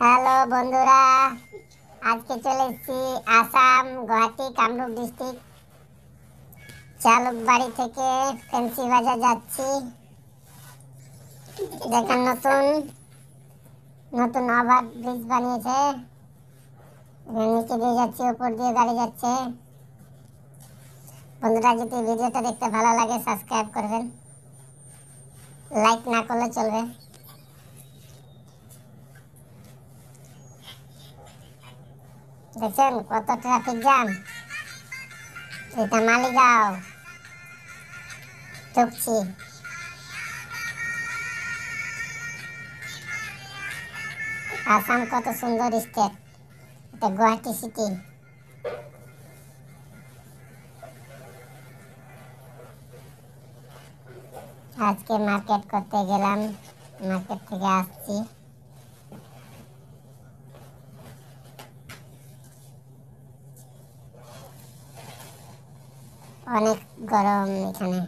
Hello বন্ধুরা, আজকে চলে এসেছি আসাম গুয়াহাটি কামরূপ ডিস্ট্রিক্ট চালুকবাড়ি থেকে ফেন্সি বাজার যাচ্ছি। দেখেন নতুন নতুন ওভার ব্রিজ বানিয়েছে, নিচে দিয়ে যাচ্ছি, উপর দিয়ে গাড়ি যাচ্ছে। বন্ধুরা, যদি ভিডিওটা দেখতে ভালো লাগে সাবস্ক্রাইব করবেন, লাইক না করলে চলবে। দেখছেন কত ট্রাফিক জ্যাম। এটা মালিগাঁও ঢুকছি। আসাম কত সুন্দর স্টেট, এটা গুয়াহাটি সিটি। আজকে মার্কেট করতে গেলাম, মার্কেট থেকে আসছি। অনেক গরম এখানে।